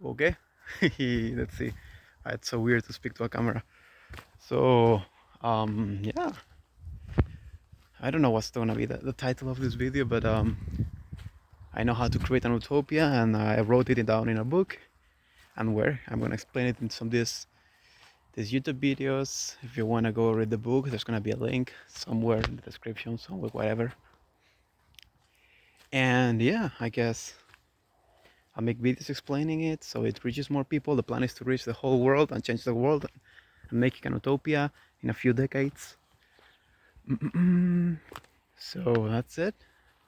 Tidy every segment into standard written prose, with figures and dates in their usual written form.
Okay. Let's see. It's so weird to speak to a camera. So, yeah, I don't know what's gonna be the title of this video, but I know how to create an utopia, and I wrote it down in a book. And where I'm gonna explain it in some these YouTube videos. If you wanna go read the book, there's gonna be a link somewhere in the description, somewhere, whatever. And yeah, I guess I'll make videos explaining it so it reaches more people. The plan is to reach the whole world and change the world and make it an utopia in a few decades. So that's it.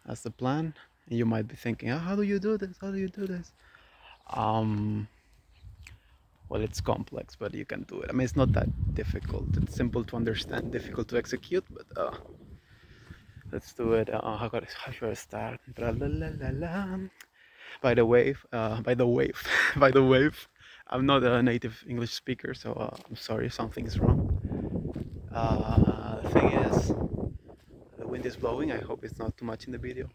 That's the plan. And you might be thinking, oh, how do you do this? How do you do this? Um, well, it's complex, but you can do it. I mean, it's not that difficult. It's simple to understand, difficult to execute, but let's do it. How should I start? By the wave, by the wave. I'm not a native English speaker, so I'm sorry if something is wrong. The thing is, the wind is blowing. I hope it's not too much in the video.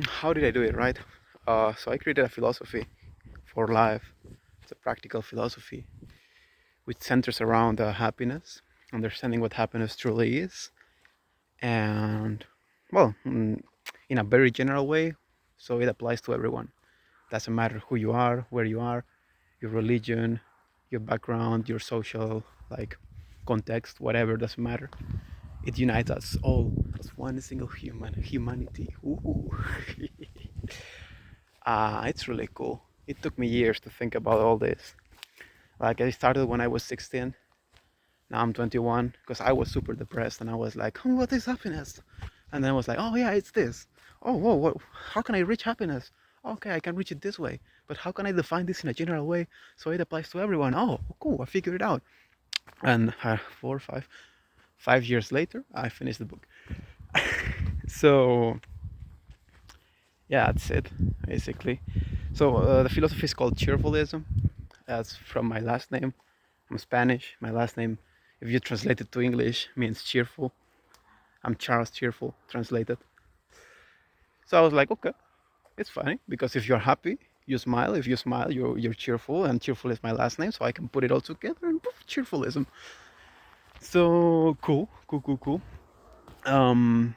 How did I do it, right? So I created a philosophy for life. It's a practical philosophy which centers around happiness, understanding what happiness truly is, and well, in a very general way, so it applies to everyone. Doesn't matter who you are, where you are, your religion, your background, your social context, whatever, doesn't matter. It unites us all as one single humanity. Ooh. It's really cool. It took me years to think about all this. Like I started when I was 16. Now I'm 21 because I was super depressed and I was like, oh, what is happiness? And then I was like, oh yeah, it's this. Oh, whoa, whoa, how can I reach happiness? Okay, I can reach it this way. But how can I define this in a general way so it applies to everyone? Oh, cool, I figured it out. And 5 years later, I finished the book. So yeah, that's it, basically. So the philosophy is called cheerfulism. That's from my last name. I'm Spanish. My last name, if you translate it to English, means cheerful. I'm Charles Cheerful, translated. So I was like, okay, it's funny because if you're happy, you smile. If you smile, you're cheerful, and cheerful is my last name, so I can put it all together and poof, cheerfulism. So cool, cool, cool, cool. Um,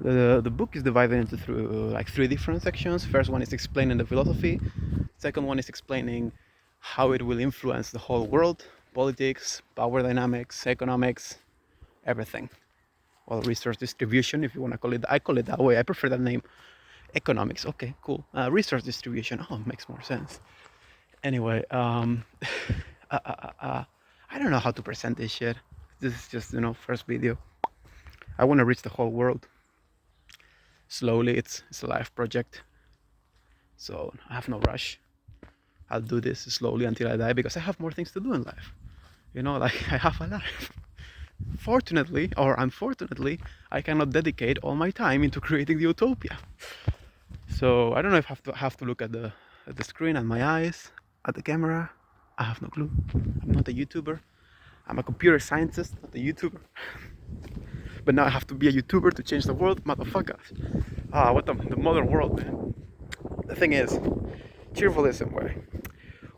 the book is divided into three different sections. First one is explaining the philosophy. Second one is explaining how it will influence the whole world, politics, power dynamics, economics, everything. Well, resource distribution, if you want to call it. I call it that way. I prefer that name. Economics. Okay, cool. Resource distribution. Oh, makes more sense. Anyway, I don't know how to present this shit. This is just first video. I want to reach the whole world. Slowly, it's a life project. So I have no rush. I'll do this slowly until I die because I have more things to do in life. Like I have a life. Fortunately or unfortunately, I cannot dedicate all my time into creating the utopia. So I don't know if I have to look at the screen and my eyes, at the camera. I have no clue. I'm not a YouTuber. I'm a computer scientist, not a YouTuber. But now I have to be a YouTuber to change the world, motherfuckers. What the modern world, man. The thing is, cheerfulism.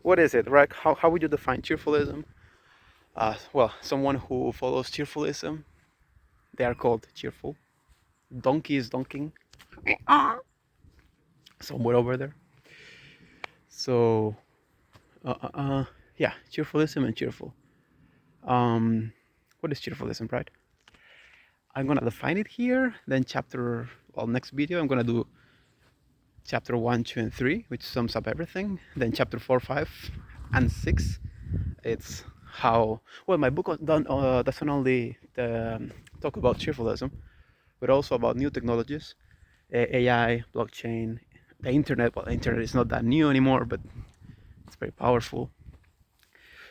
What is it, right? How would you define cheerfulism? Well, someone who follows cheerfulism, they are called cheerful. Donkey is donking. Somewhere over there. So, yeah, cheerfulism and cheerful. What is cheerfulism, right? I'm gonna define it here. Then next video, I'm gonna do chapter 1, 2, and 3, which sums up everything. Then chapter 4, 5, and 6. It's my book doesn't only talk about cheerfulism, but also about new technologies, AI, blockchain, the internet. Well, the internet is not that new anymore, but it's very powerful.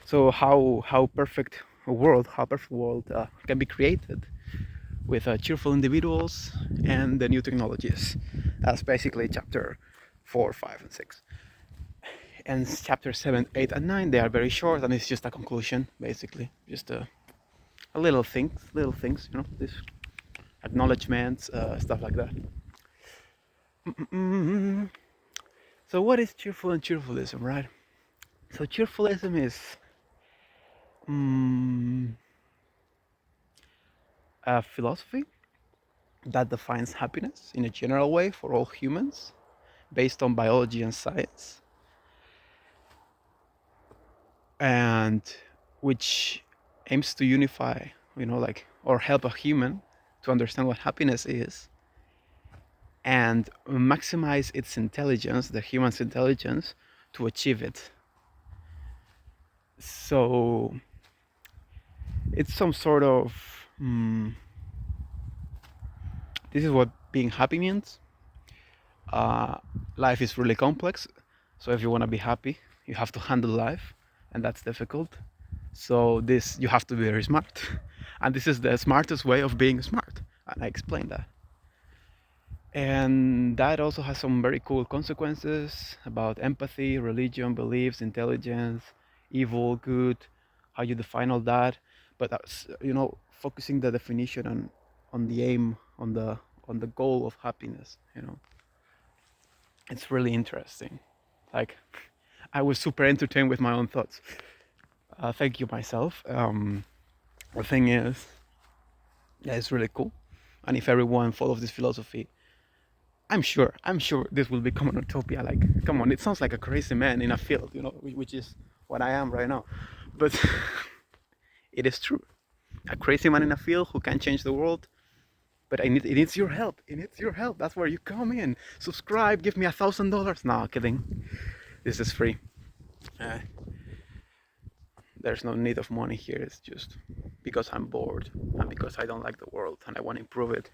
So how perfect a world can be created with cheerful individuals and the new technologies. That's basically chapter 4, 5, and 6. And chapter 7, 8, and 9, they are very short, and it's just a conclusion, basically. Just a little things, this acknowledgements, stuff like that. So what is cheerful and cheerfulism, right? So cheerfulism is mm, a philosophy that defines happiness in a general way for all humans based on biology and science, and which aims to unify, like, or help a human to understand what happiness is and maximize its intelligence, the human's intelligence, to achieve it. So it's some sort of this is what being happy means. uh, Life is really complex, so if you want to be happy you have to handle life, and that's difficult. So this, you have to be very smart and this is the smartest way of being smart, and I explained that. And that also has some very cool consequences about empathy, religion, beliefs, intelligence, evil, good, how you define all that. But that's, focusing the definition on the aim, on the goal of happiness. It's really interesting. Like, I was super entertained with my own thoughts. Thank you, myself. The thing is, yeah, it's really cool. And if everyone follows this philosophy, I'm sure this will become an utopia. Like, come on, it sounds like a crazy man in a field, which is what I am right now. But it is true. A crazy man in a field who can change the world. But it needs your help. It needs your help. That's where you come in. Subscribe. Give me $1,000. No, kidding. This is free. Uh, there's no need of money here. It's just because I'm bored and because I don't like the world and I want to improve it.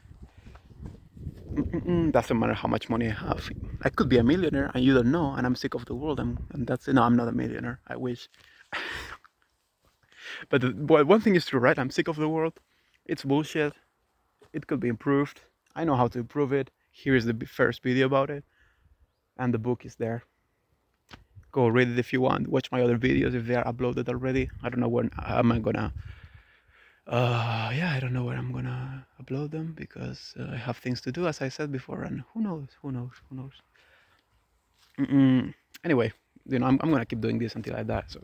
Doesn't matter how much money I have. I could be a millionaire and you don't know, and I'm sick of the world, and that's it. No, I'm not a millionaire. I wish. But one thing is true, right? I'm sick of the world. It's bullshit. It could be improved. I know how to improve it. Here is the first video about it, and the book is there. Go read it if you want. Watch my other videos if they are uploaded already. I don't know when am I gonna. I don't know where I'm gonna upload them because I have things to do, as I said before, and who knows? Who knows? Who knows? Anyway, I'm gonna keep doing this until I die. So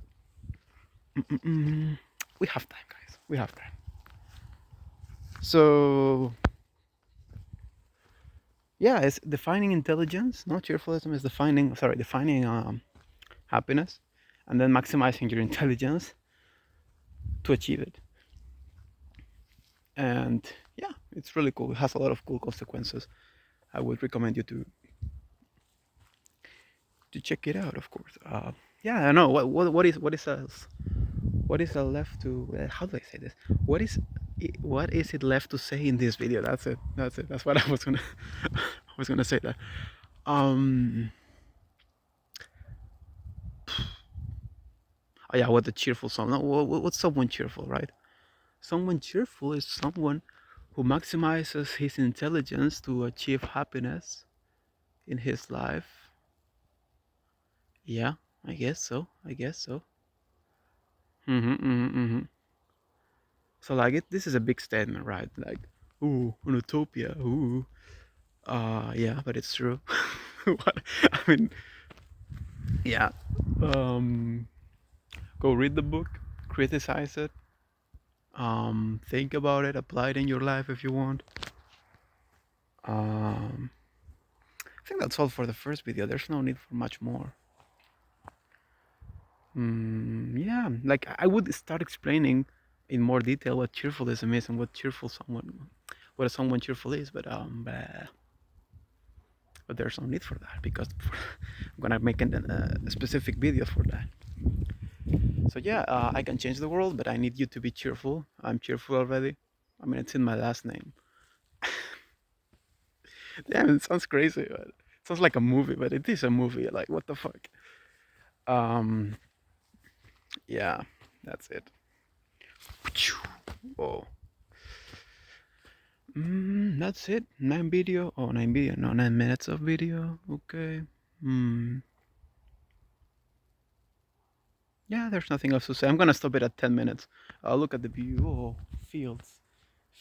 we have time, guys. We have time. So yeah, it's defining intelligence. No, cheerfulism is defining happiness, and then maximizing your intelligence to achieve it. And yeah, it's really cool. It has a lot of cool consequences. I would recommend you to check it out, of course. Yeah, I know what is left to how do I say this? What is it left to say in this video? That's it. That's what I was gonna I was gonna say that. Oh yeah, what the cheerful song? No, what's someone cheerful, right? Someone cheerful is someone who maximizes his intelligence to achieve happiness in his life. Yeah, I guess so. So like this is a big statement, right? Like, ooh, an utopia, ooh. Yeah, but it's true. What? I mean, yeah. Go read the book, criticize it, think about it, apply it in your life if you want. I think that's all for the first video. There's no need for much more. Yeah, like I would start explaining in more detail what cheerfulism is and what someone cheerful is, but there's no need for that because I'm gonna make a specific video for that. So yeah, I can change the world, but I need you to be cheerful. I'm cheerful already. I mean, it's in my last name. Damn, it sounds crazy, but it sounds like a movie, but it is a movie. Like, what the fuck? Um, yeah, that's it. Whoa. That's it. 9 video. Oh, 9 video. No, 9 minutes of video. Okay. Yeah, there's nothing else to say. I'm gonna stop it at 10 minutes. Look at the view. Oh, fields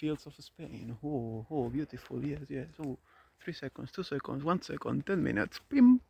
of Spain. Oh, beautiful. Yes. Oh, 3 seconds, 2 seconds, 1 second, 10 minutes. Bim.